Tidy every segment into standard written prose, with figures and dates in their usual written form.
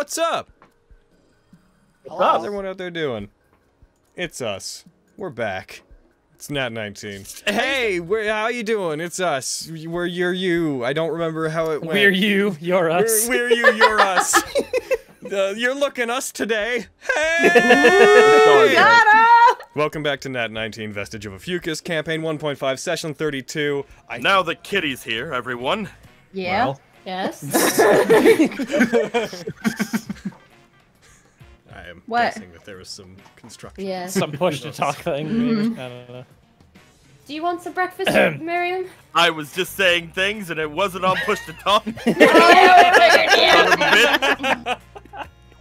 what's up? How's everyone out there doing? It's us. We're back. It's Nat19. Hey, how you doing? It's us. You're you. I don't remember how it went. We're you, you're us. We're you, you're us. You're looking us today. Hey! Welcome back to Nat19 Vestige of Ophiuchus, campaign 1.5, session 32. Now that Kitty's here, everyone. Yeah. Well. Yes. I am What? guessing that there was some construction. Yeah. Some push-to-talk thing. I don't know. Do you want some breakfast, Miriam? I was just saying things and it wasn't on push to talk.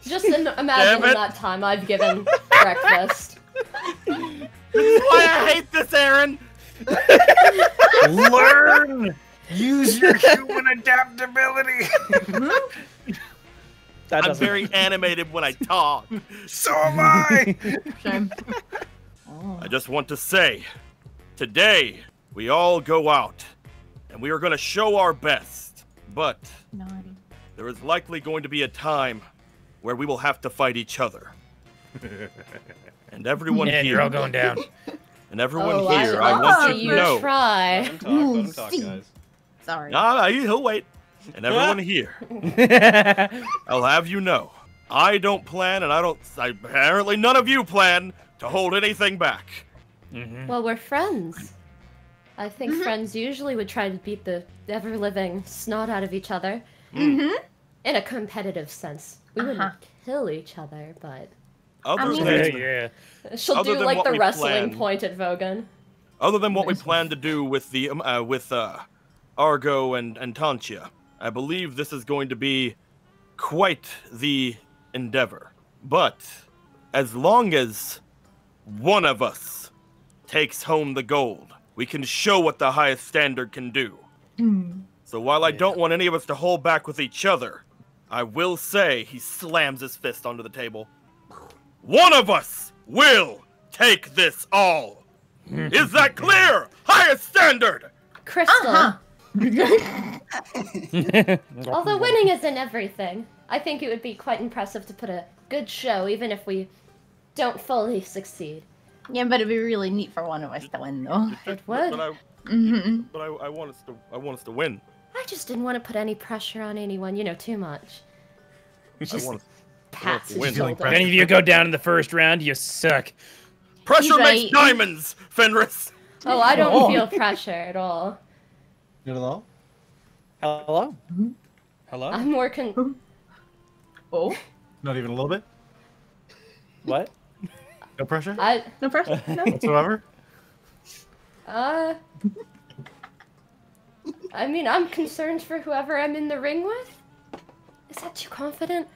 Just imagine in that time I've given breakfast. This is why I hate this, Aaron. Learn! Use your human adaptability! I'm very animated when I talk. So am I! Shame. I just want to say, today, we all go out, and we are going to show our best. But Naughty. there is likely going to be a time where we will have to fight each other. And everyone And here... you're all going down. And everyone Oh, here, I want you to know... try. Let him talk, guys. Sorry. Nah, he'll wait. And everyone here, I'll have you know, I don't plan, and apparently none of you plan, to hold anything back. Well, we're friends. I think friends usually would try to beat the ever-living snot out of each other. In a competitive sense. We wouldn't kill each other, but... Other Yeah. She'll Other do than like what the we wrestling planned. point at Vogan. Other than what we plan to do with the Argo and Tantia, I believe this is going to be quite the endeavor. But as long as one of us takes home the gold, we can show what the highest standard can do. So while I don't want any of us to hold back with each other, I will say, he slams his fist onto the table, one of us will take this all. Is that clear? Highest standard! Crystal. Although winning isn't everything, I think it would be quite impressive to put a good show, even if we don't fully succeed. Yeah, but it'd be really neat for one of us to win, though. It would. But I want us to win. I just didn't want to put any pressure on anyone, too much. I want Pats to his win. shoulder. If any of you go down in the first round, you suck. Pressure Right. makes diamonds, Fenris. Oh, I don't feel pressure at all. Hello? Hello? Hello? I'm more Oh? Not even a little bit? What? No pressure? No pressure? No? Whatsoever? I mean, I'm concerned for whoever I'm in the ring with. Is that too confident?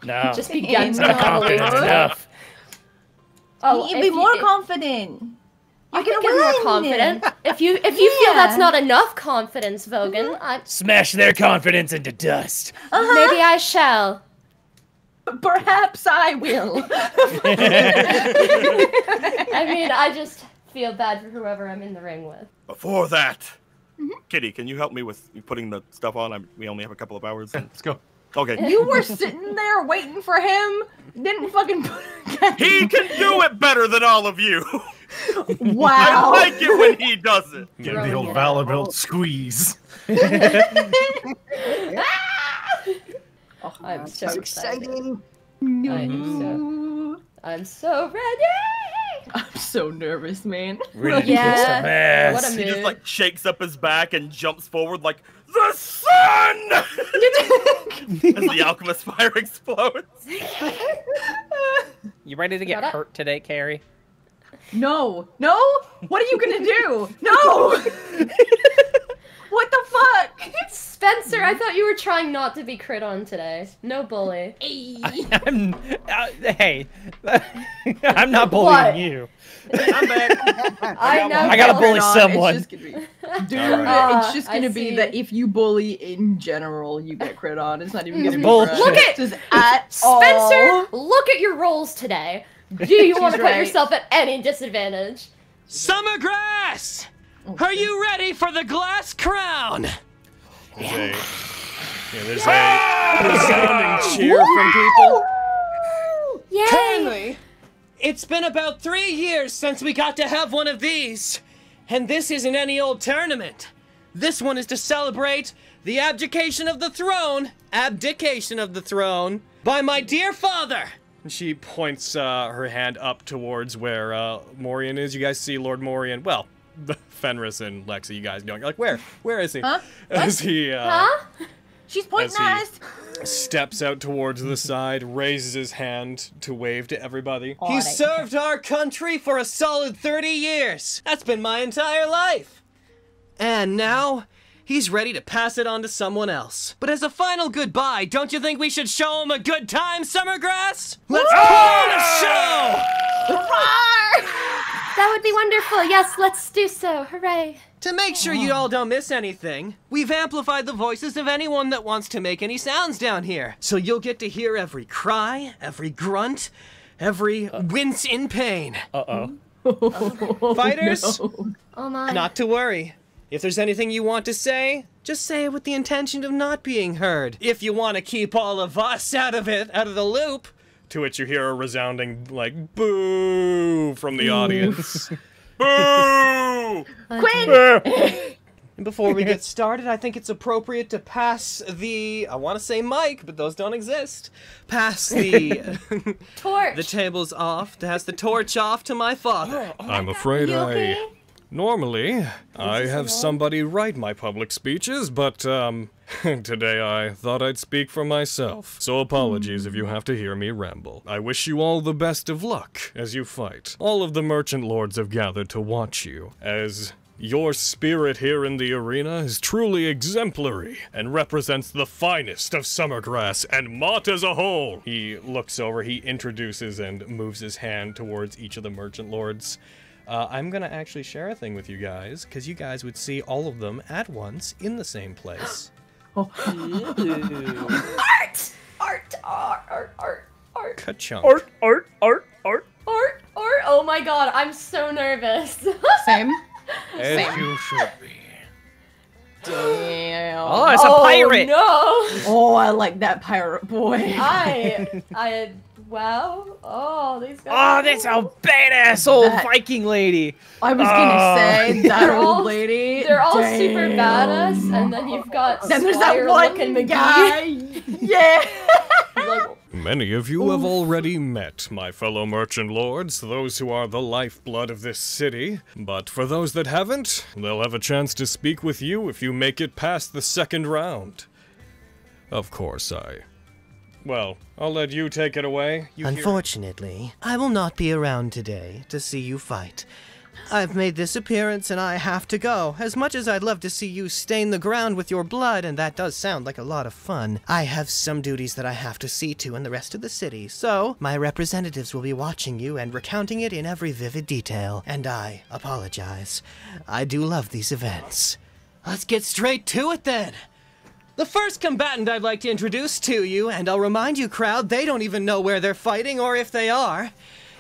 No. Just begins Not confident enough. Oh, You'd be more confident. I can get more confident. If you feel that's not enough confidence, Vogan, Smash their confidence into dust. maybe I shall. Perhaps I will. I mean, I just feel bad for whoever I'm in the ring with. Before that, Kitty, can you help me with putting the stuff on? We only have a couple of hours. Let's go. Okay. You were sitting there waiting for him. Didn't fucking put He can do it better than all of you. I Wow. like it when he does it. Give the old Vanderbilt squeeze. Oh, I'm so excited. exciting. I'm so ready. I'm so nervous, man. Ready to kick some ass. What a He just mood. like shakes up his back and jumps forward like the sun as the alchemist fire explodes. You ready to get Shut up. hurt today, Carrie? No. No? What are you gonna do? No! What the fuck? Spencer, I thought you were trying not to be crit on today. No bully. Hey, I'm not bullying What? you. I'm back. I know. I gotta bully It's someone. just gonna be, dude, Alright. it's just I gonna be see. that if you bully in general, you get crit on. It's not even gonna be Bullshit. Look at- just at Spencer, all. look at your rolls today. Do you want to She's put right. yourself at any disadvantage? Summer grass! Are you ready for the glass crown? I Yeah, there's a resounding cheer from people. Yay! Currently, it's been about 3 years since we got to have one of these. And this isn't any old tournament. This one is to celebrate the abdication of the throne, by my dear father. And she points her hand up towards where Morian is. You guys see Lord Morian. Well, Fenris and Lexi, you guys going like, where? Where is he? Huh? As he She's pointing at us. steps out towards the side, raises his hand to wave to everybody. He served our country for a solid 30 years. That's been my entire life. And now, he's ready to pass it on to someone else. But as a final goodbye, don't you think we should show him a good time, Summergrass? Let's put on a show! That would be wonderful. Yes, let's do so. Hooray. To make sure you all don't miss anything, we've amplified the voices of anyone that wants to make any sounds down here. So you'll get to hear every cry, every grunt, every wince in pain. Fighters, Oh my. not to worry. If there's anything you want to say, just say it with the intention of not being heard. If you want to keep all of us out of the loop. To which you hear a resounding, like, boo from the audience. Boo! Quinn! And before we get started, I think it's appropriate to pass the, I want to say mic, but those don't exist. Pass the, Torch. the tables off, pass the torch off to my father. I'm afraid You okay? Normally, I have somebody write my public speeches, but, today I thought I'd speak for myself. So apologies if you have to hear me ramble. I wish you all the best of luck as you fight. All of the merchant lords have gathered to watch you, as your spirit here in the arena is truly exemplary and represents the finest of Summergrass and Mott as a whole. He looks over, he introduces and moves his hand towards each of the merchant lords. I'm gonna actually share a thing with you guys, because you guys would see all of them at once in the same place. Oh. Art! Art. Ka-chunk. Art. Oh my god, I'm so nervous. Same. As you should be. Damn. Oh, it's a pirate. No. Oh, I like that pirate boy. Wow. Oh, these guys. Oh, that's a badass old Viking lady. I was gonna say that They're all- old lady. They're all super Damn. badass, and then you've got Then there's that Squire-looking one McGee. guy. Yeah. Like, Many of you have already met my fellow merchant lords, those who are the lifeblood of this city. But for those that haven't, they'll have a chance to speak with you if you make it past the second round. Of course, well, I'll let you take it away. Unfortunately, I will not be around today to see you fight. I've made this appearance and I have to go. As much as I'd love to see you stain the ground with your blood, and that does sound like a lot of fun, I have some duties that I have to see to in the rest of the city. So, my representatives will be watching you and recounting it in every vivid detail. And I apologize. I do love these events. Let's get straight to it then. The first combatant I'd like to introduce to you, and I'll remind you, crowd, they don't even know where they're fighting or if they are,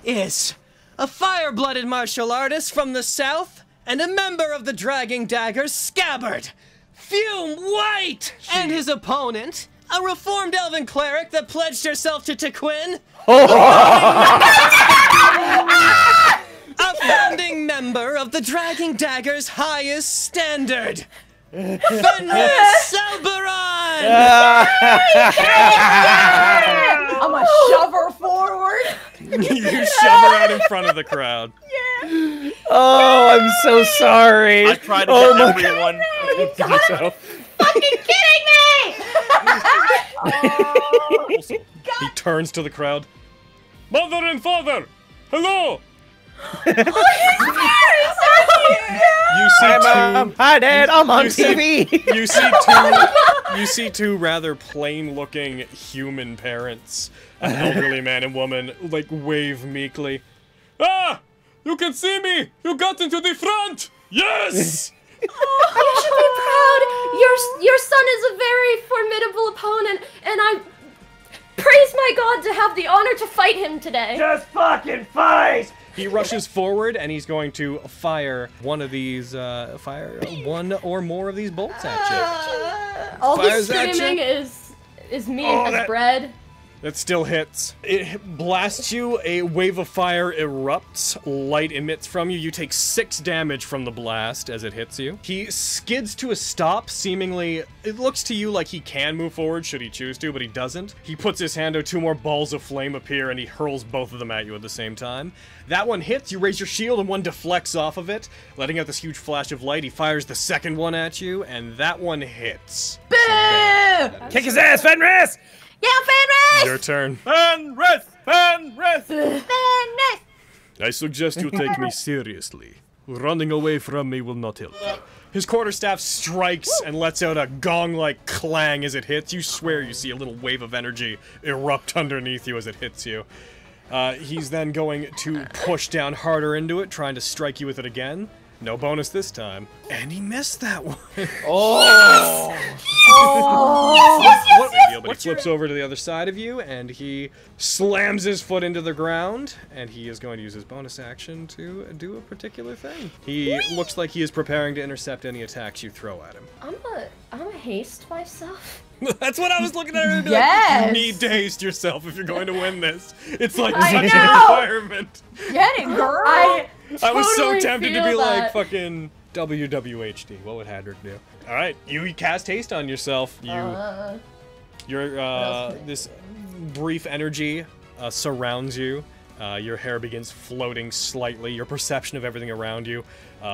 is a fire-blooded martial artist from the south and a member of the Dragging Daggers, Scabbard, Fume White, and his opponent, a reformed elven cleric that pledged herself to Tequin, a founding member of the Dragging Daggers' highest standard, Fenris Selberon! I'm a shove her forward. You shove her out in front of the crowd. Oh, I'm so sorry. I tried to get everyone. Fucking kidding me! He turns to the crowd. Mother and father, hello! You see two. Hi, Dad. I'm on you see- TV. You see two rather plain-looking human parents, an elderly man and woman, like wave meekly. Ah! You can see me! You got into the front! Yes! you should be proud. Your son is a very formidable opponent, and I praise my god to have the honor to fight him today. Just fucking fight. He rushes forward and he's going to fire one of these, fire one or more of these bolts at you. All the Fires at screaming you. is me Oh, as that- bread. That still hits. It blasts you, a wave of fire erupts, light emits from you. You take 6 damage from the blast as it hits you. He skids to a stop, seemingly, it looks to you like he can move forward should he choose to, but he doesn't. He puts his hand out, 2 more balls of flame appear, and he hurls both of them at you at the same time. That one hits, you raise your shield, and one deflects off of it, letting out this huge flash of light. He fires the second one at you, and that one hits. Boo! Kick his ass, Fenris! Yeah, Fenris! Your turn. Fenris! Fenris! Fenris! I suggest you take me seriously. Running away from me will not help. His quarterstaff strikes and lets out a gong-like clang as it hits. You swear you see a little wave of energy erupt underneath you as it hits you. He's then going to push down harder into it, trying to strike you with it again. No bonus this time. And he missed that one. Oh! But he flips over to the other side of you, and he slams his foot into the ground, and he is going to use his bonus action to do a particular thing. He looks like he is preparing to intercept any attacks you throw at him. I'm a haste myself. That's what I was looking at. Like, Yes. you need to haste yourself if you're going to win this. It's like I such know. a requirement. Get it, girl! I was so totally tempted to feel be like that. fucking WWHD. What would Hadrick do? All right, you cast haste on yourself. This brief energy surrounds you. Your hair begins floating slightly. Your perception of everything around you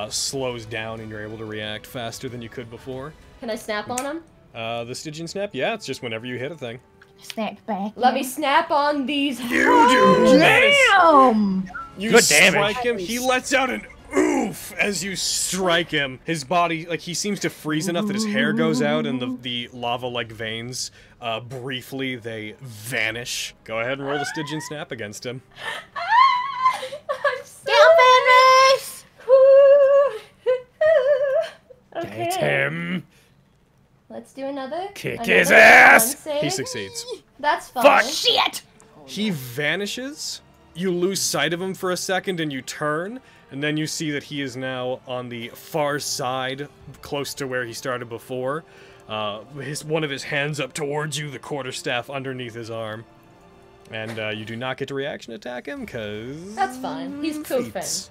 slows down, and you're able to react faster than you could before. Can I snap on him? The Stygian snap? Yeah, it's just whenever you hit a thing. Snap back. Let me snap on these. You do! Damn! You Good damage. strike him. He lets out an oof as you strike him. His body, like, he seems to freeze enough that his hair goes out and the lava-like veins, briefly, they vanish. Go ahead and roll the Stygian snap against him. I'm so Fenris! Okay. Get him! Let's do another. Kick Another his ass! con save. He succeeds. That's fine. Fuck! Shit! He vanishes. You lose sight of him for a second and you turn, and then you see that he is now on the far side, close to where he started before. One of his hands up towards you, the quarterstaff underneath his arm. And you do not get to reaction attack him, because... That's fine. He's poofing. feats.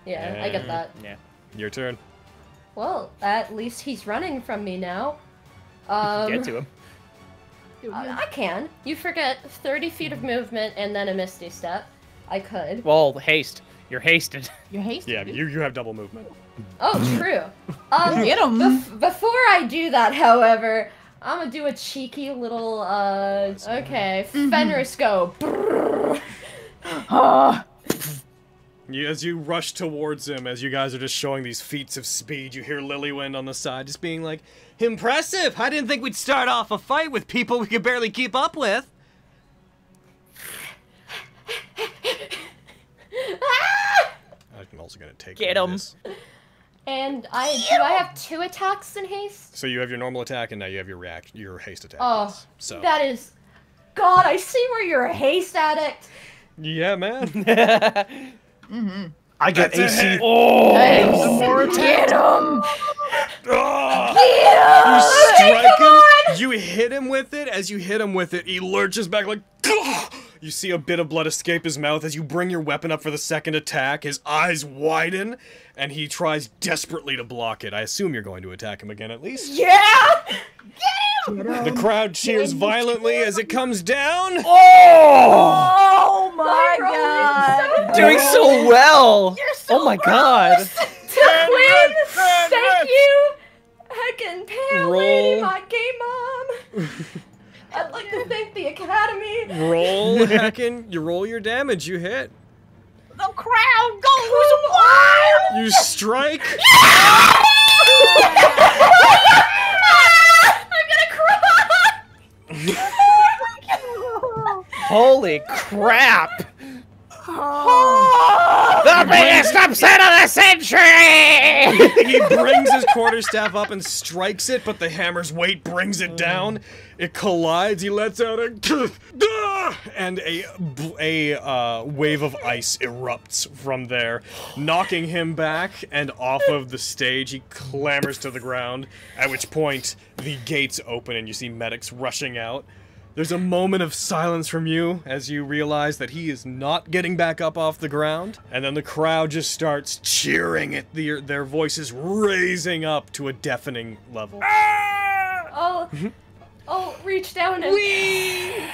Yeah, I get that. Yeah. Your turn. Well, at least he's running from me now. Get to him. I can. You forget 30 feet of movement and then a Misty Step. I could. Well, haste. You're hasted. You're hasty. Yeah, you have double movement. Oh, true. Get him. Before I do that, however, I'm gonna do a cheeky little, okay, Fenris go. As you rush towards him, as you guys are just showing these feats of speed, you hear Lilywind on the side just being like, "Impressive! I didn't think we'd start off a fight with people we could barely keep up with." I'm also gonna take Get one of him. this. And do I have 2 attacks in haste? So you have your normal attack, and now you have your haste attack. Oh, so that is... God, I see where you're a haste addict. yeah, man. I get That's a AC. hit. Get him! You strike him. You hit him with it. As you hit him with it, he lurches back like. "Gah!" You see a bit of blood escape his mouth as you bring your weapon up for the second attack. His eyes widen, and he tries desperately to block it. I assume you're going to attack him again, at least. Yeah! The crowd cheers violently as it comes down. Oh my god! Doing so well! You're so Oh my god! To win! Thank you! Heckin' Pale Roll. Lady, my gay mom! I'd like to thank the Academy. Roll, Heckin'. You roll your damage. You hit. The crowd goes wild! You strike. I'm gonna cry! Holy crap! Oh. The biggest upset of the century! He brings his quarterstaff up and strikes it, but the hammer's weight brings it down. It collides. He lets out a and a wave of ice erupts from there, knocking him back and off of the stage. He clambers to the ground, at which point the gates open and you see medics rushing out. There's a moment of silence from you as you realize that he is not getting back up off the ground, and then the crowd just starts cheering at their voices raising up to a deafening level. Oh, reach down and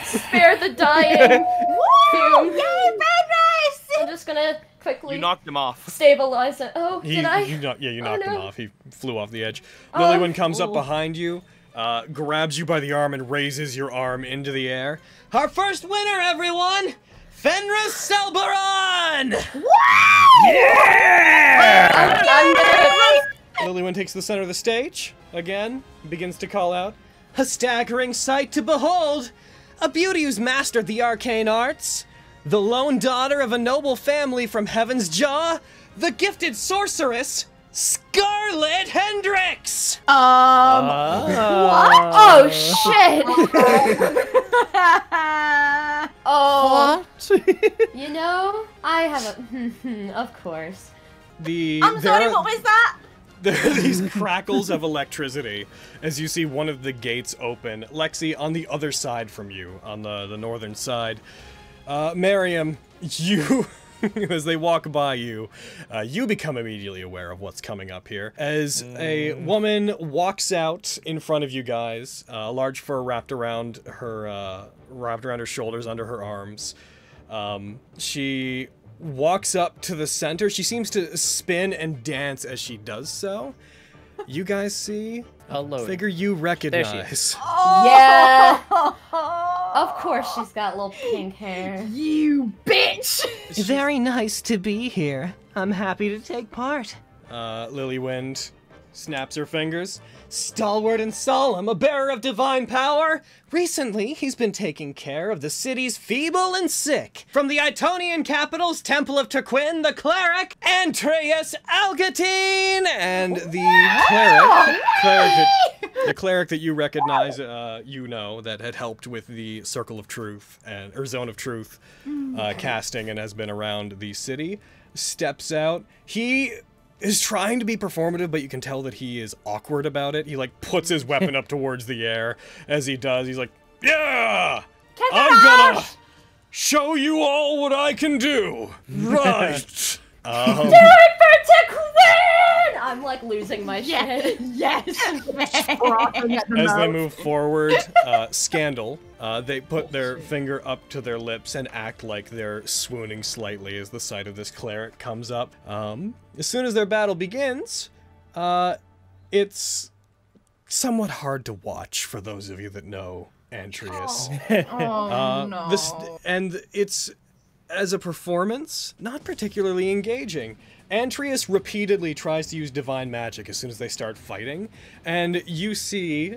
spare the dying. Woo! Yay, Fenris! I'm just gonna quickly You knocked him off. stabilize it. Oh, did I? You knocked him no. off. He flew off the edge. Lilywin comes up cool. behind you, grabs you by the arm and raises your arm into the air. Our first winner, everyone! Fenris Selbaron! Lilywin takes the center of the stage, again, begins to call out, "A staggering sight to behold! A beauty who's mastered the arcane arts! The lone daughter of a noble family from Heaven's Jaw! The gifted sorceress, Scarlet Hendrix!" What? Oh shit! Oh. What? You know, I have a. Of course. I'm sorry, what was that? There are these crackles of electricity as you see one of the gates open. Lexi, on the other side from you, on the northern side. Miriam, you, as they walk by you, you become immediately aware of what's coming up here. As a woman walks out in front of you guys, a large fur wrapped around her shoulders, under her arms. She walks up to the center. She seems to spin and dance as she does so. You guys see a figure you recognize. Yeah. Of course, she's got little pink hair. You bitch! Very nice to be here. I'm happy to take part. Lilywind snaps her fingers. Stalwart and solemn, a bearer of divine power. Recently, he's been taking care of the city's feeble and sick. From the Itonian capital's Temple of Turquin, the cleric, Antreus Algatine! And the cleric that you recognize, you know, that had helped with the Circle of Truth, or Zone of Truth casting and has been around the city, steps out. He is trying to be performative, but you can tell that he is awkward about it. He, like, puts his weapon up towards the air as he does. He's like, yeah! I'm gonna show you all what I can do! Right! Do it for Turquin! I'm, like, losing my shit. Yes! As they move forward, Scandal, they put their finger up to their lips and act like they're swooning slightly as the sight of this cleric comes up. As soon as their battle begins, it's somewhat hard to watch for those of you that know Antreus. No. And it's, as a performance, not particularly engaging. Antreus repeatedly tries to use divine magic as soon as they start fighting, and you see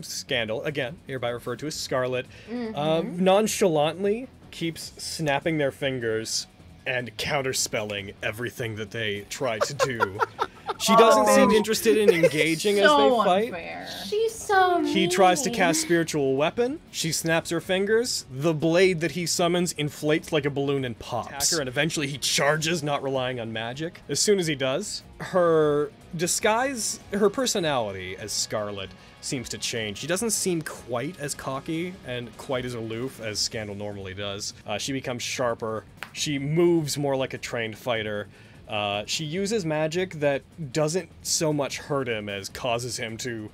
Scandal, again, hereby referred to as Scarlet, nonchalantly keeps snapping their fingers and counterspelling everything that they try to do. She doesn't seem interested in engaging as they fight. Unfair. She's so mean. He tries to cast spiritual weapon. She snaps her fingers. The blade that he summons inflates like a balloon and pops. And eventually he charges, not relying on magic. As soon as he does, her disguise, her personality as Scarlet seems to change. She doesn't seem quite as cocky and quite as aloof as Scandal normally does. She becomes sharper. She moves more like a trained fighter. She uses magic that doesn't so much hurt him as causes him to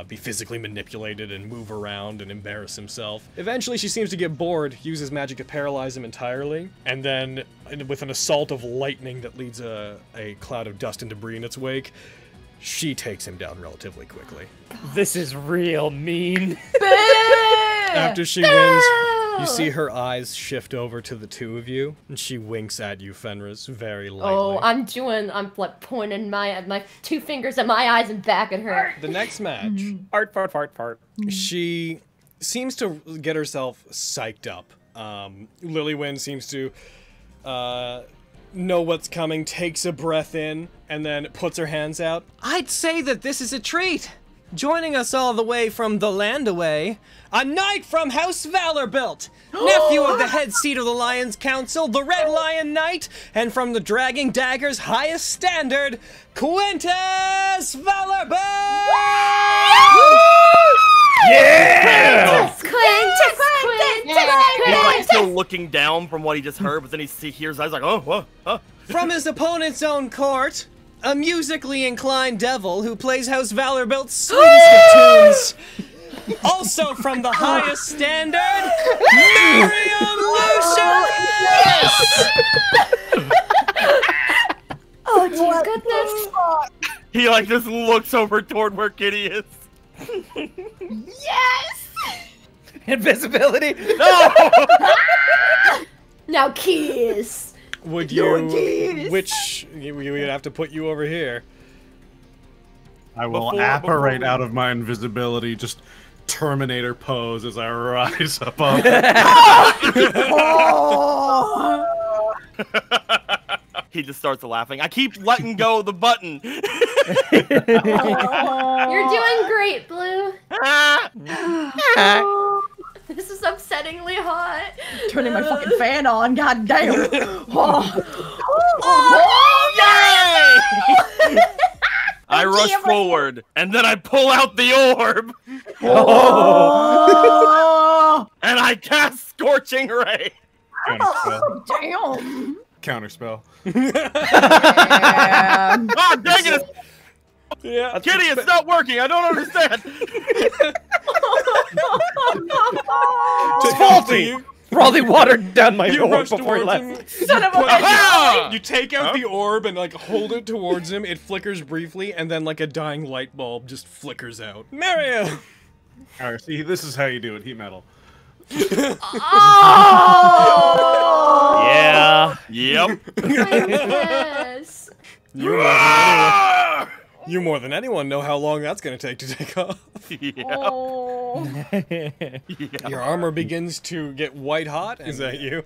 be physically manipulated and move around and embarrass himself. Eventually, she seems to get bored, uses magic to paralyze him entirely, and then, with an assault of lightning that leads a cloud of dust and debris in its wake, she takes him down relatively quickly. This is real mean. After she wins, you see her eyes shift over to the two of you, and she winks at you, Fenris, very lightly. Oh, I'm like pointing my two fingers at my eyes and back at her. The next match, Fart. she seems to get herself psyched up. Lilywin seems to know what's coming, takes a breath in, and then puts her hands out. I'd say that this is a treat. Joining us all the way from the land away, a knight from House Valorbuilt, nephew of the head seat of the Lion's Council, the Red Lion Knight, and from the Dragging Dagger's highest standard, Quintus Valorbuilt! Yeah! Quintus! He's like still looking down from what he just heard, but then he hears eyes like, oh, whoa, huh. From his opponent's own court, a musically inclined devil who plays House Valorbuilt's sweetest of tunes. Also from the highest standard, Miriam Lucius! Oh, dear goodness. He like just looks over toward where Kitty is. Yes! Invisibility. Now kiss. Would you, we would have to put you over here. I will Before- apparate before we- out of my invisibility, just Terminator pose as I rise above. He just starts laughing. I keep letting go of the button. You're doing great, Blue. This is upsettingly hot. Turning my fucking fan on, god damn. I rush forward, and then I pull out the orb, and I cast Scorching Ray. Counterspell. Damn. Counterspell. Ah, dang it! Yeah. Kitty, it's not working. I don't understand. It's faulty. Probably watered down my You orb rush before he towards left. him. Son of a Aha! You take out the orb and like hold it towards him. It flickers briefly, and then like a dying light bulb just flickers out. Miriam. Alright, see, this is how you do it. Heat metal. Yeah. Yep. Yes. You more than anyone know how long that's gonna take to take off. Oh. Your armor begins to get white hot. Is that you?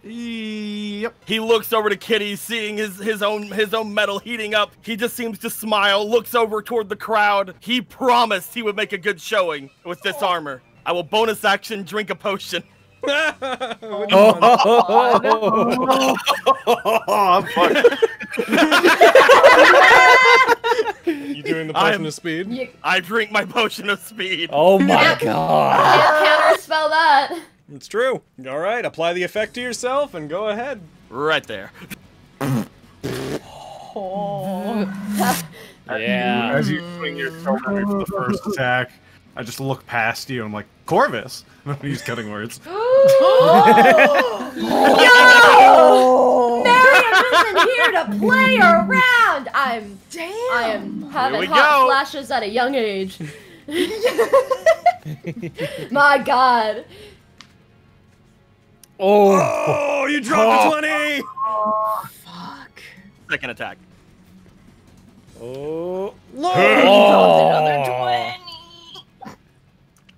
Yep. He looks over to Kitty, seeing his own metal heating up. He just seems to smile, looks over toward the crowd. He promised he would make a good showing with this armor. I will bonus action drink a potion. I'm fucked. You doing the potion of speed? I drink my potion of speed. Oh my god. Can't counterspell that. It's true. All right, apply the effect to yourself and go ahead. Right there. Yeah. As you swing your shoulder away for the first attack, I just look past you and I'm like, Corvus! Use cutting words. Marion isn't here to play around. I am having we hot go. flashes at a young age. My God. Oh, you dropped a 20! Fuck. Second attack. Oh, Another 20.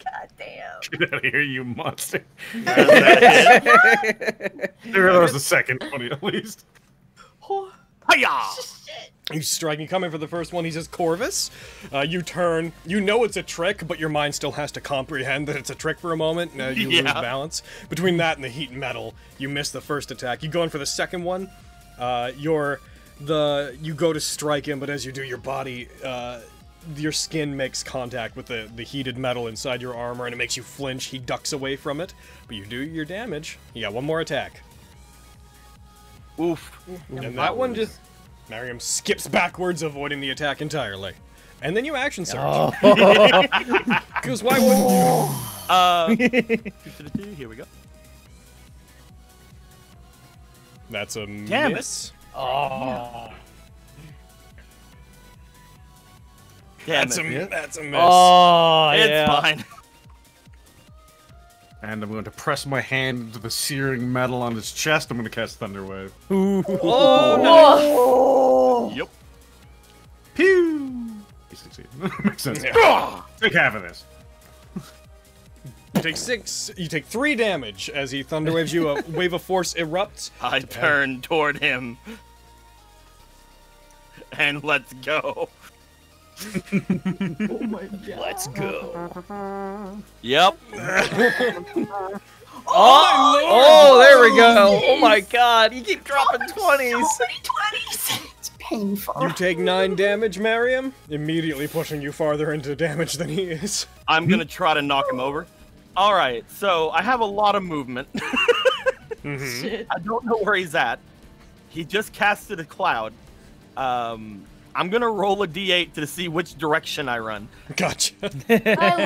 God damn. Get out of here, you monster. There was the second 20 at least. Hiya! you strike. You come in for the first one. He says, Corvus. You turn. You know it's a trick, but your mind still has to comprehend that it's a trick for a moment. You lose balance. Between that and the heat and metal, you miss the first attack. You go in for the second one. You go to strike him, but as you do, your body, your skin makes contact with the heated metal inside your armor, and it makes you flinch. He ducks away from it, but you do your damage. You got one more attack. Oof. And that one just... Mariam skips backwards, avoiding the attack entirely. And then you action surge. Because why wouldn't you? Here we go. That's a Damn miss. Oh. Damn That's it. that's a miss. Oh, It's yeah. fine. And I'm going to press my hand into the searing metal on his chest. I'm going to cast Thunder Wave. Oh, Yep. Pew! He succeeded. Makes sense. Yeah. Take half of this. You take 6. You take 3 damage as he thunderwaves you. A wave of force erupts. I turn toward him. And let's go. Oh my god. Let's go. Yep. Oh, there we go. Oh my god, you keep dropping 20s. So many 20s. It's painful. You take 9 damage, Mariam, immediately pushing you farther into damage than he is. I'm gonna try to knock him over. All right, so I have a lot of movement. Shit. I don't know where he's at. He just casted a cloud. I'm gonna roll a d8 to see which direction I run. Gotcha. I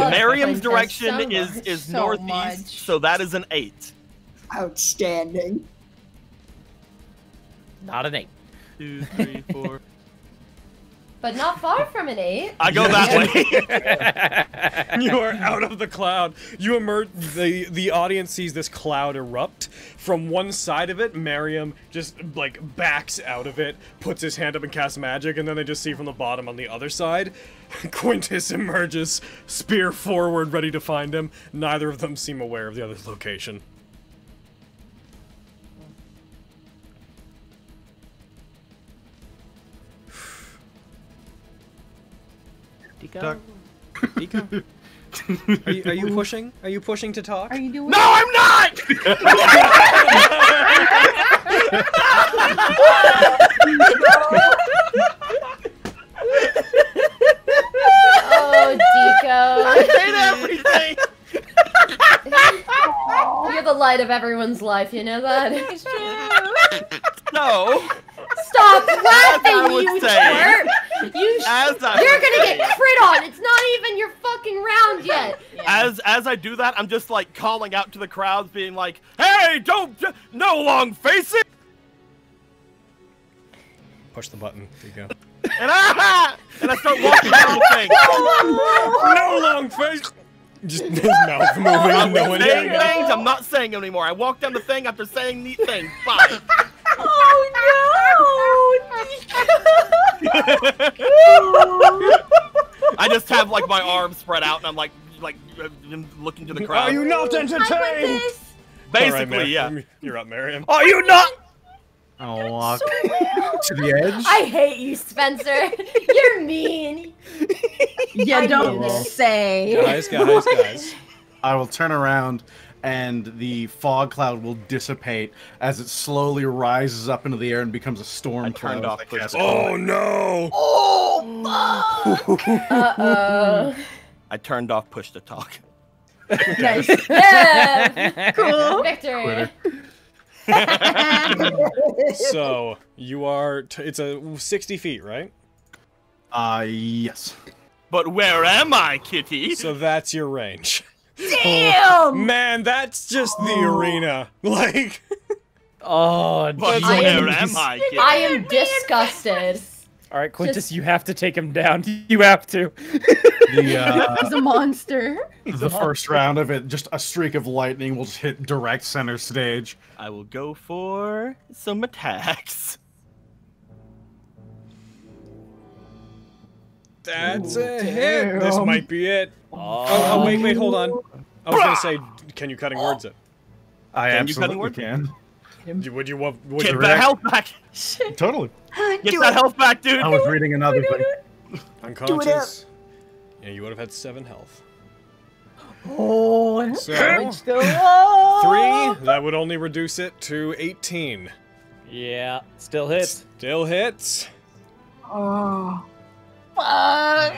love Miriam's Princess direction so is much. is So northeast, much. so that is an 8. Outstanding. Not an 8. 2, 3, 4. But not far from an 8. I go that way. You are out of the cloud. You emerge. The audience sees this cloud erupt. From one side of it, Mariam just like backs out of it, puts his hand up and casts magic, and then they just see from the bottom on the other side, Quintus emerges, spear forward, ready to find him. Neither of them seem aware of the other's location. Deco? Deco? Are you pushing? Are you pushing to talk? Are you doing No, I'm not. Oh, Deco. I hate everything. You're the light of everyone's life, you know that? No. Stop I laughing, would you say. twerp! You're gonna get crit on! It's not even your fucking round yet! As I do that, I'm just like calling out to the crowds, being like, "Hey, no long faces!" Push the button. There you go. And I start walking down the thing. No long face. Just his mouth moving and no one Saying hearing it. things, I'm not saying them anymore. I walk down the thing after saying neat things. Fine. I just have like my arms spread out and I'm like looking to the crowd. Are you not entertained? Basically, yeah. You're up, Mariam. Are you not? I'll walk to the edge. I hate you, Spencer. You're mean. You don't say. Guys. I will turn around and the fog cloud will dissipate as it slowly rises up into the air and becomes a storm I cloud. turned off that push casts the Oh no! Uh-oh. I turned off push to talk. Nice. Yeah! Cool. Victory. So you are. It's a 60 feet, right? Yes. But where am I, kitty? So that's your range. Damn! Man, that's just the arena. Like. Oh, But jeez. where am I, kitty? I am disgusted. All right, Quintus, you have to take him down. You have to. He's a monster. The first round of it, just a streak of lightning will just hit direct center stage. I will go for some attacks. That's a hit. This might be it. Oh, wait, hold on. I was gonna say, can you cutting words it? I Can you cutting absolutely word? can. Would you Get that health back. Totally. Get that health back, dude. I was reading another thing. unconscious? Yeah, you would have had 7 health. Oh, So, Still up. 3, that would only reduce it to 18. Yeah, still hits. Still hits. Oh. fuck.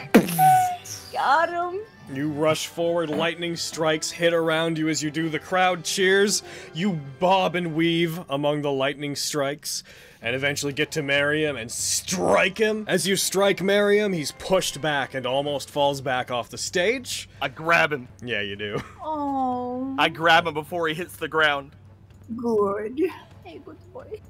Got him. You rush forward, lightning strikes hit around you as you do. The crowd cheers. You bob and weave among the lightning strikes, and eventually get to Mariam and strike him. As you strike Mariam, he's pushed back and almost falls back off the stage. I grab him. Yeah, you do. Oh. I grab him before he hits the ground. Good. Hey, good boy.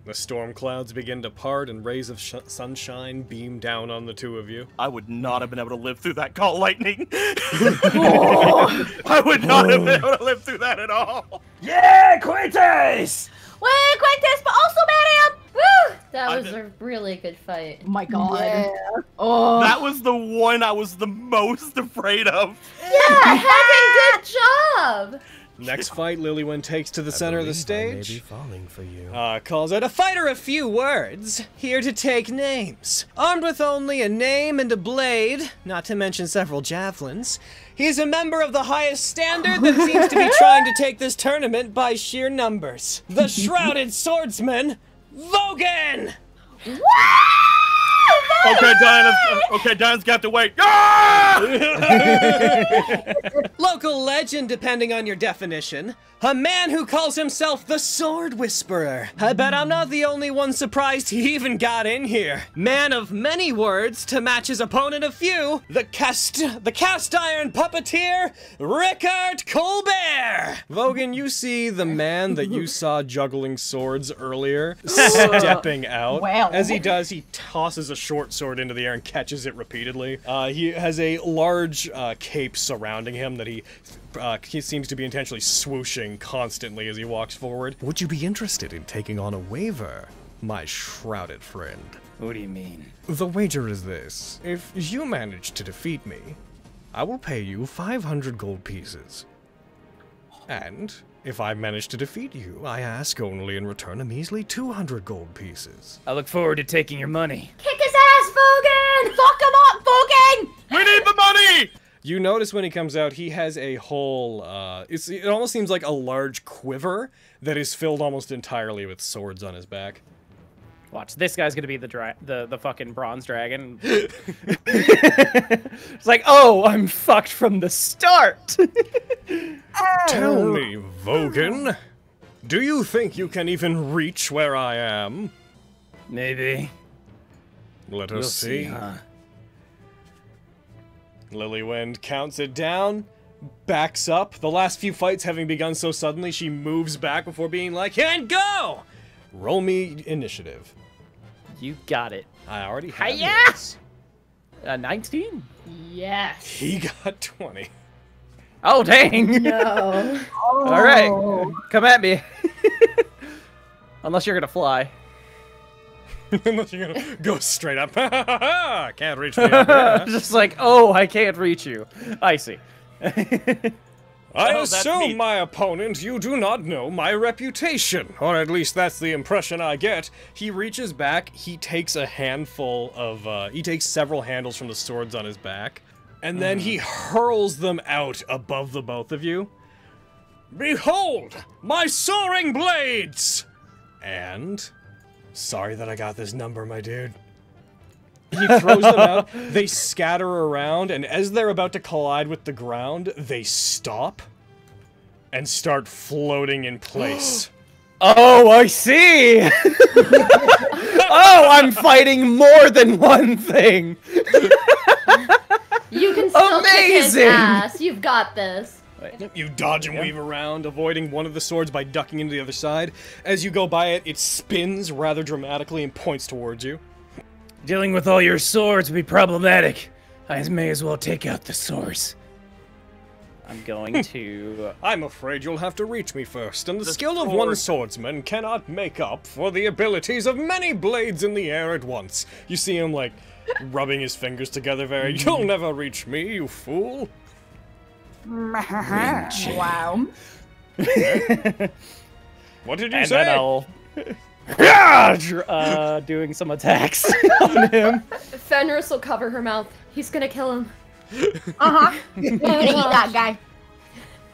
The storm clouds begin to part and rays of sunshine beam down on the two of you. I would not have been able to live through that call lightning. I would not have been able to live through that at all. Yeah, Quintus! Wait, Quintus, but also Mariam! Woo! That was a really good fight. Oh my god. Yeah. Oh. That was the one I was the most afraid of. Yeah, Heckin', good job! Next fight, Lilywin takes to the center of the stage. I may be falling for you. Calls out a fighter a few words. Here to take names. Armed with only a name and a blade, not to mention several javelins. He's a member of the highest standard that seems to be trying to take this tournament by sheer numbers. The Shrouded Swordsman, Vogan! Okay, Diana's got to wait. Local legend, depending on your definition. A man who calls himself the Sword Whisperer. I bet I'm not the only one surprised he even got in here. Man of many words to match his opponent a few. The cast iron puppeteer, Rickard Colbert. Vogan, you see the man that you saw juggling swords earlier stepping out. Well. As he does, he tosses a short sword into the air and catches it repeatedly. He has a large cape surrounding him that he seems to be intentionally swooshing constantly as he walks forward. Would you be interested in taking on a waiver, my shrouded friend? What do you mean? The wager is this. If you manage to defeat me, I will pay you 500 gold pieces. And if I manage to defeat you, I ask only in return a measly 200 gold pieces. I look forward to taking your money. Kick his ass, Vogan! Fuck him up, Vogan! We need the money! You notice when he comes out, he has a whole, it almost seems like a large quiver that is filled almost entirely with swords on his back. Watch, this guy's gonna be the fucking bronze dragon. It's like, oh, I'm fucked from the start. Tell me, Vogan, do you think you can even reach where I am? Maybe. Let We'll us see. huh? Lilywin counts it down, backs up. The last few fights having begun so suddenly, she moves back before being like, and go! Roll me initiative. You got it. I already have Hiya! yours. 19? Yes. He got 20. Oh, dang. No. All right. Come at me. Unless you're gonna fly. Unless you're gonna go straight up. Can't reach me up there. Just like, oh, I can't reach you. I see. I that's assume, neat. my opponent, you do not know my reputation. Or at least that's the impression I get. He reaches back, he takes a handful of, he takes several handles from the swords on his back, and then he hurls them out above the both of you. Behold, my soaring blades! And... sorry that I got this number, my dude. He throws them out, they scatter around, and as they're about to collide with the ground, they stop and start floating in place. Oh, I see! Oh, I'm fighting more than one thing! You can still kick his Amazing! ass. You've got this. You dodge and weave around, avoiding one of the swords by ducking into the other side. As you go by it, it spins rather dramatically and points towards you. Dealing with all your swords would be problematic. I may as well take out the source. I'm going to... I'm afraid you'll have to reach me first, and the The skill of sword. one swordsman cannot make up for the abilities of many blades in the air at once. You see him, like, rubbing his fingers together very, you'll never reach me, you fool. Wow. What did you and say? then I'll... doing some attacks on him. Fenris will cover her mouth. He's gonna kill him. Uh-huh. You're gonna eat that guy.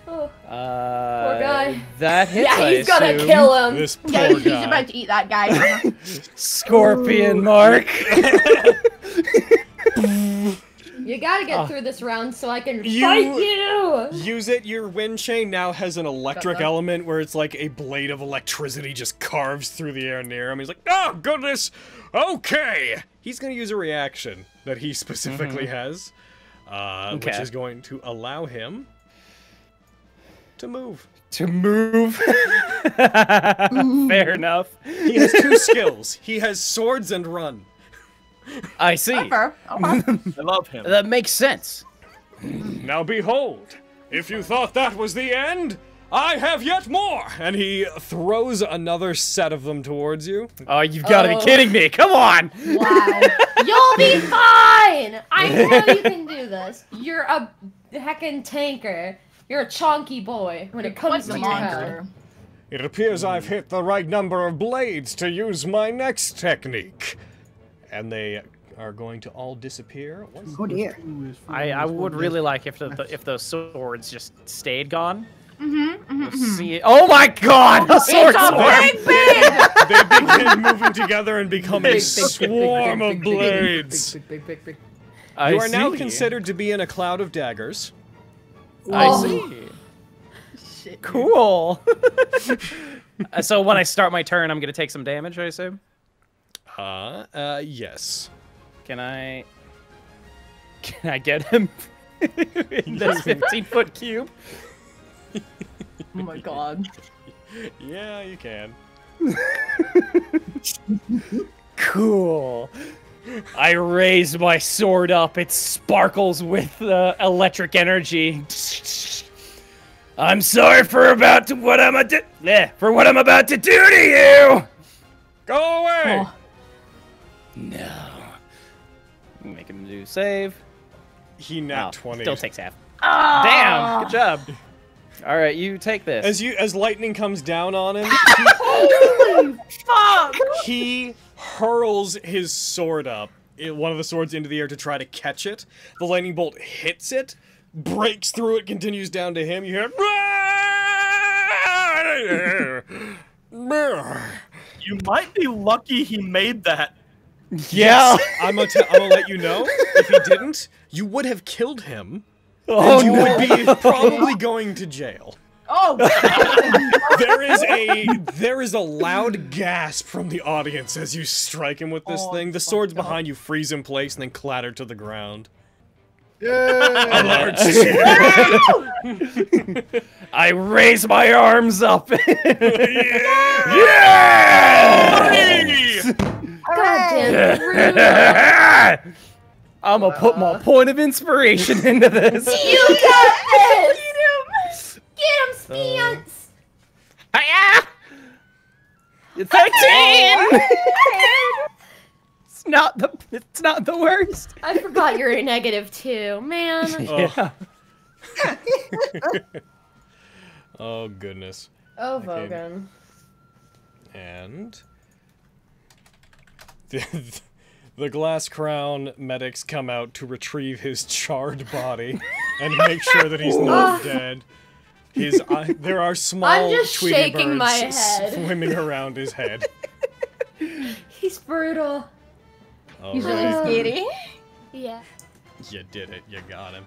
Oh, Poor guy. That hits, yeah, he's I gonna assume. kill him. This poor Yeah, he's guy. about to eat that guy. Uh-huh. Scorpion Mark. You gotta get through this round so I can You- fight you! Use it, your wind chain now has an electric Uh-oh. element where it's like a blade of electricity just carves through the air near him. He's like, oh, goodness, okay! He's gonna use a reaction that he specifically has, which Okay. is going to allow him to move. To move. Fair enough. He has two skills. He has swords and run. I see. Clever. Okay. I love him. That makes sense. Now behold, if you thought that was the end, I have yet more! And he throws another set of them towards you. Oh, you've got to be kidding me. Come on. Wow. You'll be fine! I know you can do this. You're a heckin' tanker. You're a chonky boy when it comes to the your monster. head. It appears I've hit the right number of blades to use my next technique. And they are going to all disappear. Oh dear. I would really like if those swords just stayed gone. We'll see. Oh my God! The sword It's a big, big! They begin moving together and become a swarm of blades. You are now considered to be in a cloud of daggers. I see. Shit. Cool. So when I start my turn, I'm gonna take some damage, I assume. Yes. Can I get him in this 15-foot cube? Oh my God. Yeah, you can. Cool. I raise my sword up. It sparkles with electric energy. I'm sorry for what I'm about to do to you. Go away. Oh. No. Make him do save. He nat 20. Still takes half. Damn. Good job. All right, you take this. As lightning comes down on him, Fuck! he hurls his sword up, one of the swords into the air to try to catch it. The lightning bolt hits it, breaks through it, continues down to him. You hear. You might be lucky he made that. Yeah. I'm gonna let you know. If he didn't, you would have killed him. Oh, and you no. would be probably going to jail. Oh! There is a loud gasp from the audience as you strike him with this thing. The swords behind you freeze in place and then clatter to the ground. A large cheer. I raise my arms up. Yeah! Goddamn. I'm gonna put my point of inspiration into this. You got this! Get him, Spiance! It's 13. It's not the worst. I forgot you're a -2, man. Yeah. Oh, goodness. Oh, Okay. Vogan. And the glass crown medics come out to retrieve his charred body and make sure that he's not dead. There are small I'm just Tweety shaking birds my head. swimming around his head. He's brutal. He's Alright. really scary. Yeah. You did it. You got him.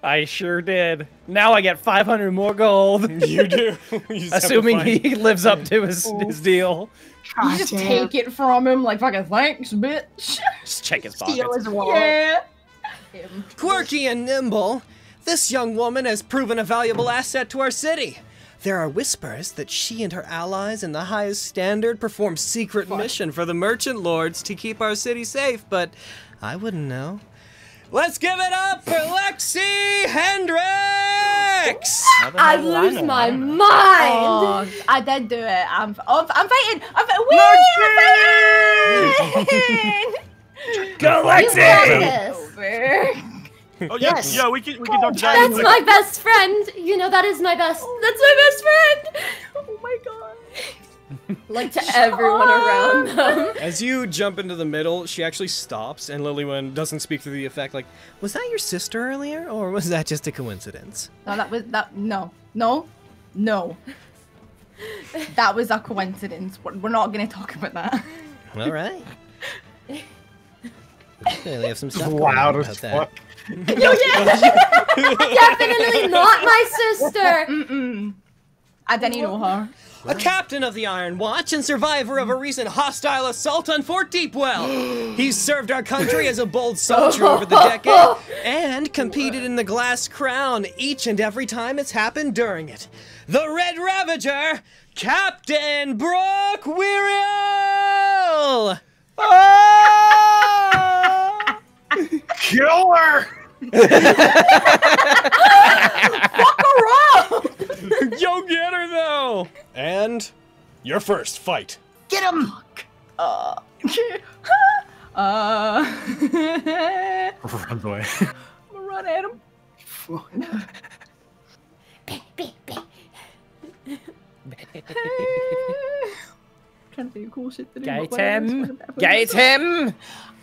I sure did. Now I get 500 more gold. You do. You just have to Assuming find- he lives up to his deal. You just take it from him like fucking thanks, bitch. Just check his Steal pockets. his wallet. Yeah. Quirky and nimble, this young woman has proven a valuable asset to our city. There are whispers that she and her allies in the highest standard perform secret mission for the merchant lords to keep our city safe, but I wouldn't know. Let's give it up for Lexi Hendricks! I lose my mind! Oh, I did do it. I'm fighting! I'm fighting! Go, You got Lexi! this! Oh yeah, Yes. yeah. We can talk to that. That's my best friend! You know, that is my best. That's my best friend! Oh my god. Like to everyone around them. As you jump into the middle, she actually stops, and Lilywin doesn't speak to the effect like, Was that your sister earlier, or was that just a coincidence? No, that was no. That was a coincidence. We're not gonna talk about that. All right. We clearly have some stuff going Loud on as about that. fuck. Definitely not my sister! Mm-mm. I didn't know her. A captain of the Iron Watch and survivor of a recent hostile assault on Fort Deepwell. He's served our country as a bold soldier over the decade and competed in the Glass Crown each and every time it's happened during it. The Red Ravager, Captain Brooke Wiriel! Ah! Kill her! Fuck her up! yo, get her though! And your first fight. Get him! Run away. I'm gonna run at him. Trying to think of cool shit to do. Get but whatever, him! it's fucking bad. Get him!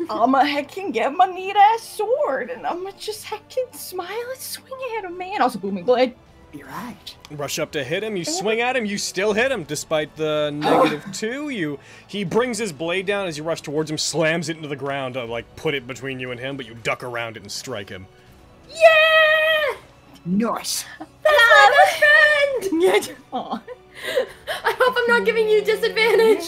I'ma heckin' get my neat ass sword and I'ma just heckin' smile and swing at him, man. Also, booming blade. You're right. Rush up to hit him, you swing at him, you still hit him, despite the -2. He brings his blade down as you rush towards him, slams it into the ground to, like, put it between you and him, but you duck around it and strike him. Yeah! Nice. That's my best friend! Yeah. Aw. I hope I'm not giving you disadvantage.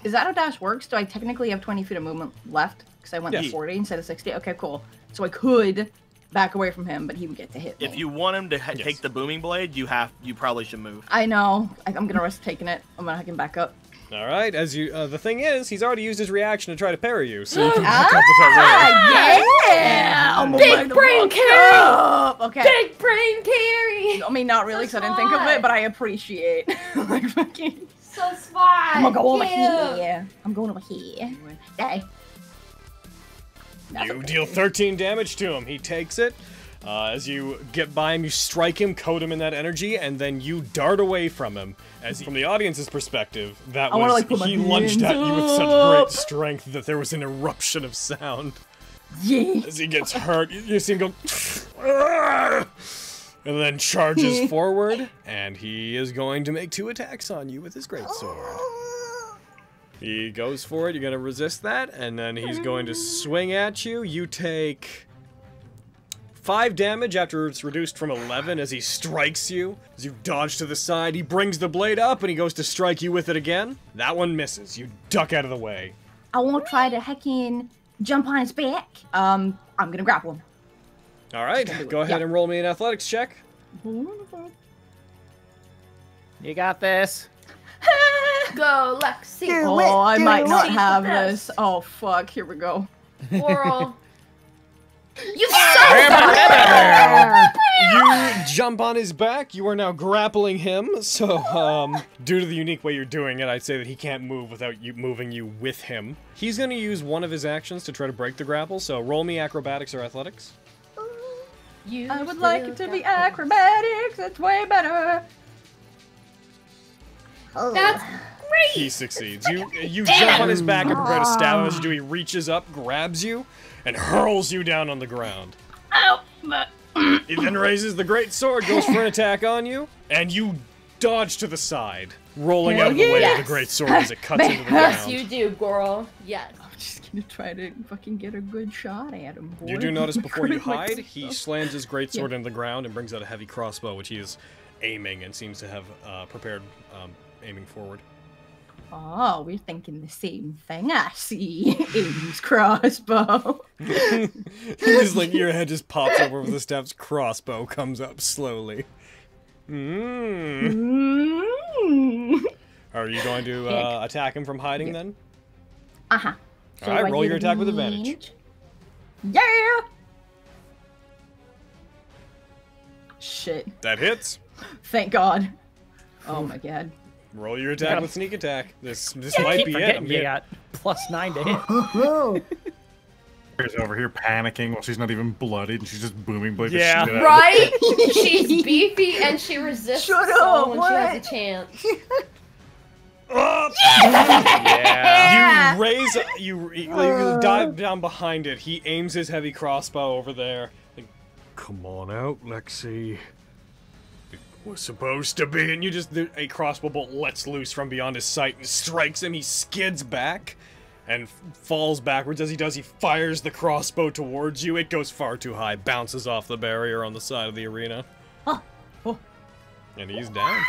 Is that how dash works? Do I technically have 20 feet of movement left? Because I went to Yeah. 40 instead of 60? Okay, cool. So I could back away from him, but he would get to hit me. If you want him to take the booming blade, you probably should move. I know. I'm gonna risk taking it. I'm gonna him back up. Alright, as you, the thing is, he's already used his reaction to try to parry you, so you can back up with that Yeah! I'm Big gonna brain back carry! up. Okay. Big brain carry! I mean, not really, because So I didn't think of smart. it, but I appreciate. Like, fucking. So smart! I'm gonna go over Cute. here. I'm going over here. Die. You deal 13 damage to him. He takes it. As you get by him, you strike him, coat him in that energy, and then you dart away from him. As from the audience's perspective, that I wanna, was like, put my he lunged at you with such hands great strength that there was an eruption of sound. Yeah. As he gets hurt, you see him go, and then charges forward, and he is going to make 2 attacks on you with his greatsword. He goes for it. You're gonna resist that, and then he's going to swing at you. You take 5 damage after it's reduced from 11 as he strikes you. As you dodge to the side, he brings the blade up and he goes to strike you with it again. That one misses. You duck out of the way. I won't try to heckin' jump on his back. I'm gonna grapple him. All right, go ahead and roll me an athletics check. You got this. Go, Lexi. Oh, I might not She's the have best. this. Oh, fuck. Here we go. Oral. You son You jump on his back. You are now grappling him. So, due to the unique way you're doing it, I'd say that he can't move without you moving you with him. He's going to use one of his actions to try to break the grapple. So, roll me acrobatics or athletics. I would like it to be acrobatics. It's way better. That's great! He succeeds. You jump on his back and prepare to stab him. As you do, he reaches up, grabs you, and hurls you down on the ground. Ow! He then raises the great sword, goes for an attack on you, and you dodge to the side, rolling Hell out of the way of yes. the great sword as it cuts into the Yes, ground. you do, girl. Yes. I'm just gonna try to fucking get a good shot at him, boy. You do notice before you Like hide, this he stuff. slams his great sword into the ground and brings out a heavy crossbow, which he is aiming and seems to have prepared aiming forward. Oh, we're thinking the same thing. I see. Aiden's crossbow. Just like your head just pops over with the steps, crossbow comes up slowly. Mm. Are you going to attack him from hiding then? Uh-huh. All right, roll your attack with advantage. Yeah! Shit. That hits. Thank God. Oh my God. Roll your attack with sneak attack. This I might keep be it. forgetting I'm you getting- got +9 to hit. Oh, She's over here panicking while she's not even blooded and she's just booming blade. Yeah. Right? She's beefy and she resists Shut so up, when what? she has a chance. Yeah. You raise, you dive down behind it. He aims his heavy crossbow over there. Like, come on out, Lexi. It was supposed to be, and you just a crossbow bolt lets loose from beyond his sight and strikes him. He skids back and falls backwards. As he does, he fires the crossbow towards you. It goes far too high, bounces off the barrier on the side of the arena, Oh. and he's down.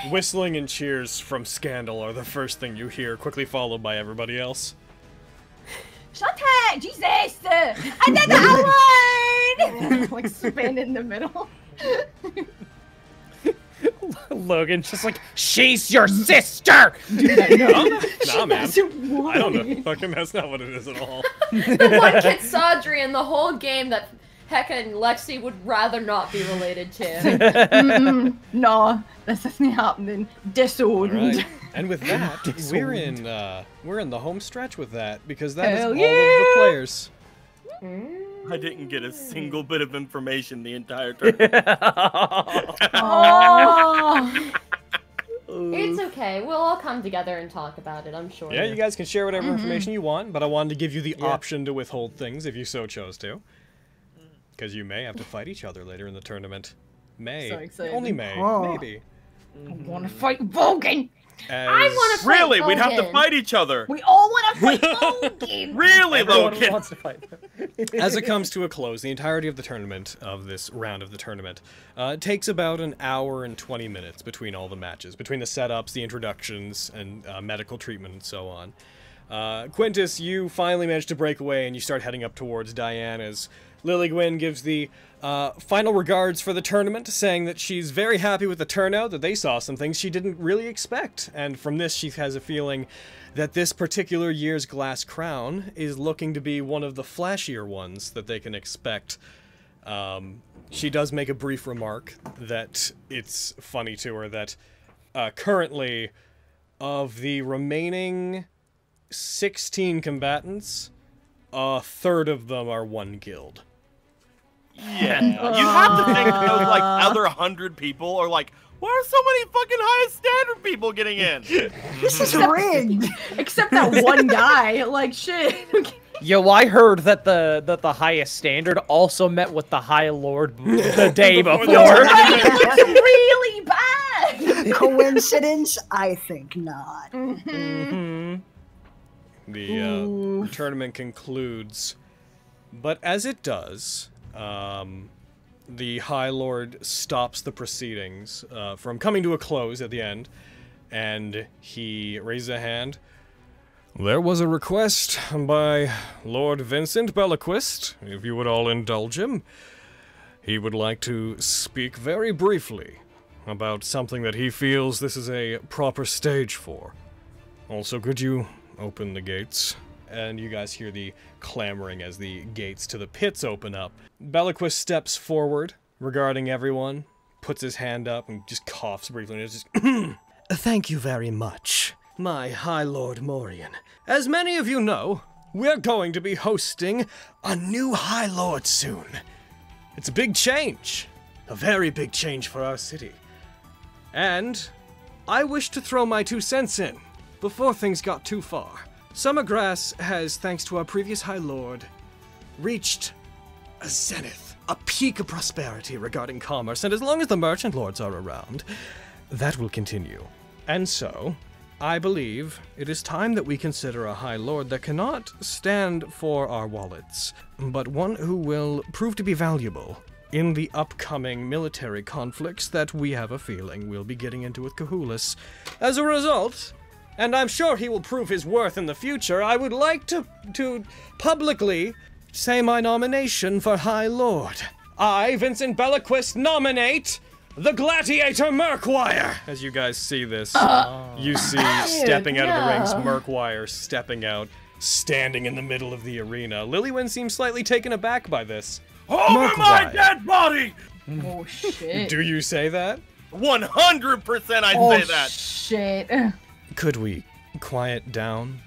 Whistling and cheers from Scandal are the first thing you hear, quickly followed by everybody else. Shut it! Jesus! I did that one! Like spin in the middle. Logan's just like, she's your sister! Dude, I know. Nah, man. doesn't want I don't know. it. Fucking, that's not what it is at all. The one kid Sadri in the whole game that Hecka and Lexi would rather not be related to. No, that's not happening. Disowned. Alright. And with that, we're in the home stretch with that, because that is Hell all of yeah! the players. I didn't get a single bit of information the entire tournament. Oh. It's okay. We'll all come together and talk about it, I'm sure. Yeah, you guys can share whatever information you want, but I wanted to give you the option to withhold things if you so chose to. Because you may have to fight each other later in the tournament. May. So excited. Only may. Oh. Maybe. I want to fight Vulcan. I want to fight Really? We'd have to Vulcan. fight each other. We all want to fight Vulcan. Really, Everyone Logan? wants to fight. As it comes to a close, the entirety of the tournament, of this round of the tournament, takes about an hour and 20 minutes between all the matches, between the setups, the introductions, and medical treatment, and so on. Quintus, you finally manage to break away, and you start heading up towards Diane as Lily Gwyn gives the final regards for the tournament, saying that she's very happy with the turnout, that they saw some things she didn't really expect, and from this she has a feeling that this particular year's Glass Crown is looking to be one of the flashier ones that they can expect. She does make a brief remark that it's funny to her that currently, of the remaining 16 combatants, a third of them are one guild. Yeah. You have to think those, like, other 100 people are like, why are so many fucking highest standard people getting in? This is rigged. Except that one guy. Like, shit. Yo, I heard that the highest standard also met with the High Lord the day before. It looks really bad. Coincidence? I think not. The tournament concludes, but as it does, the High Lord stops the proceedings from coming to a close at the end, and he raises a hand. There was a request by Lord Vincent Bellaquist, if you would all indulge him. He would like to speak very briefly about something that he feels this is a proper stage for. Also, could you open the gates? And you guys hear the clamoring as the gates to the pits open up. Bellaquist steps forward, regarding everyone, puts his hand up, and just coughs briefly, and it's just Thank you very much, my High Lord Morian. As many of you know, we're going to be hosting a new High Lord soon. It's a big change. A very big change for our city. And I wish to throw my 2 cents in before things got too far. Summergrass has, thanks to our previous High Lord, reached a zenith, a peak of prosperity regarding commerce, and as long as the merchant lords are around, that will continue. And so, I believe it is time that we consider a High Lord that cannot stand for our wallets, but one who will prove to be valuable in the upcoming military conflicts that we have a feeling we'll be getting into with Cahulus. As a result, and I'm sure he will prove his worth in the future, I would like to publicly say my nomination for High Lord. I, Vincent Bellaquist, nominate the Gladiator Murkwire! As you guys see this, you see stepping out of the rings, Murkwire stepping out, standing in the middle of the arena. Lilywyn seems slightly taken aback by this. Over my dead body! Oh, shit. Do you say that? 100% I Oh, say that. shit. Could we quiet down?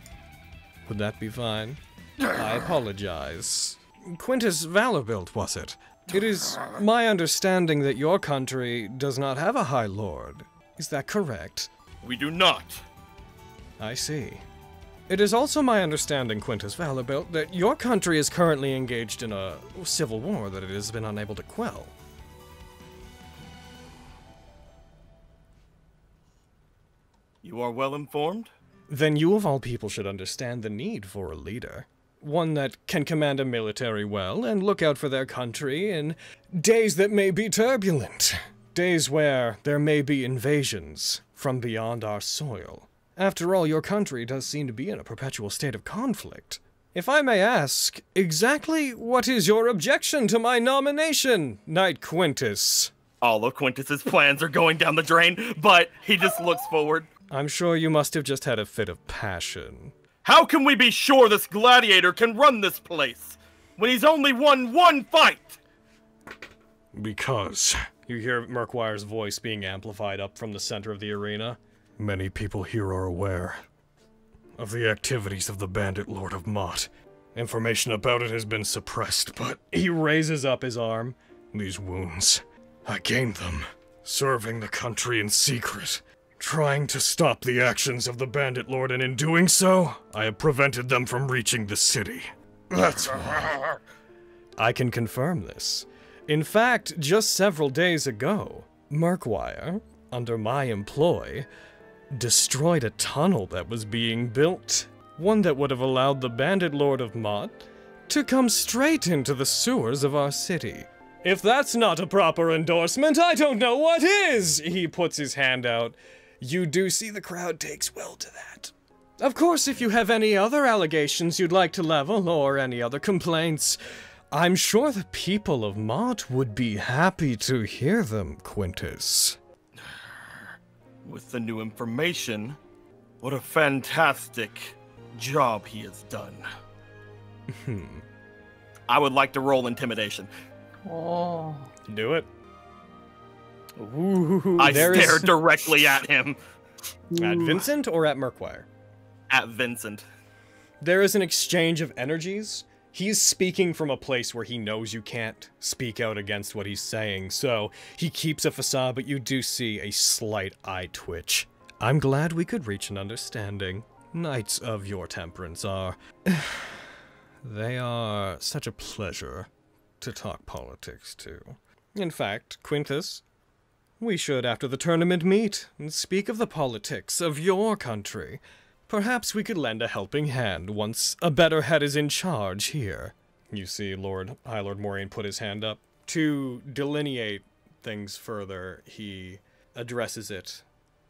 Would that be fine? I apologize. Quintus Vanderbilt, was it? It is my understanding that your country does not have a High Lord. Is that correct? We do not. I see. It is also my understanding, Quintus Vanderbilt, that your country is currently engaged in a civil war that it has been unable to quell. You are well informed? Then you of all people should understand the need for a leader. One that can command a military well and look out for their country in days that may be turbulent. Days where there may be invasions from beyond our soil. After all, your country does seem to be in a perpetual state of conflict. If I may ask, exactly what is your objection to my nomination, Knight Quintus? All of Quintus's plans are going down the drain, but he just looks forward. I'm sure you must have just had a fit of passion. How can we be sure this gladiator can run this place when he's only won one fight? Because you hear Murkwire's voice being amplified up from the center of the arena. Many people here are aware of the activities of the Bandit Lord of Mott, Information about it has been suppressed, but he raises up his arm. These wounds, I gained them, serving the country in secret, trying to stop the actions of the Bandit Lord, and in doing so, I have prevented them from reaching the city. That's I can confirm this. In fact, just several days ago, Murkwire, under my employ, destroyed a tunnel that was being built. One that would have allowed the Bandit Lord of Mott to come straight into the sewers of our city. If that's not a proper endorsement, I don't know what is! He puts his hand out. You do see the crowd takes well to that. Of course, if you have any other allegations you'd like to level, or any other complaints, I'm sure the people of Mott would be happy to hear them, Quintus. With the new information, what a fantastic job he has done. I would like to roll intimidation. Oh. Do it. Ooh, I stare directly at him. At Vincent or at Murkwire? At Vincent. There is an exchange of energies. He's speaking from a place where he knows you can't speak out against what he's saying, so he keeps a facade, but you do see a slight eye twitch. I'm glad we could reach an understanding. Knights of your temperance are... they are such a pleasure to talk politics to. In fact, Quintus, we should, after the tournament, meet and speak of the politics of your country. Perhaps we could lend a helping hand once a better head is in charge here. You see High Lord Moraine put his hand up. To delineate things further, he addresses it,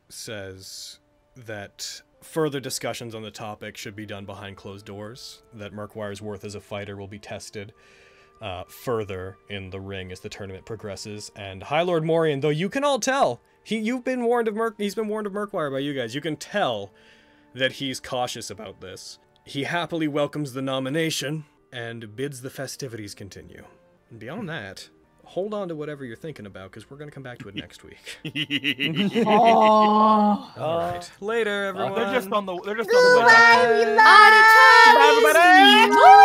says that further discussions on the topic should be done behind closed doors, that Murkwire's worth as a fighter will be tested further in the ring as the tournament progresses. And High Lord Moraine, though you can all tell, he's been warned of Murkwire by you guys. You can tell that he's cautious about this. He happily welcomes the nomination and bids the festivities continue. And beyond that, hold on to whatever you're thinking about, because we're going to come back to it next week. Oh. All right. Later, everyone. They're just on the way back. Bye, everybody.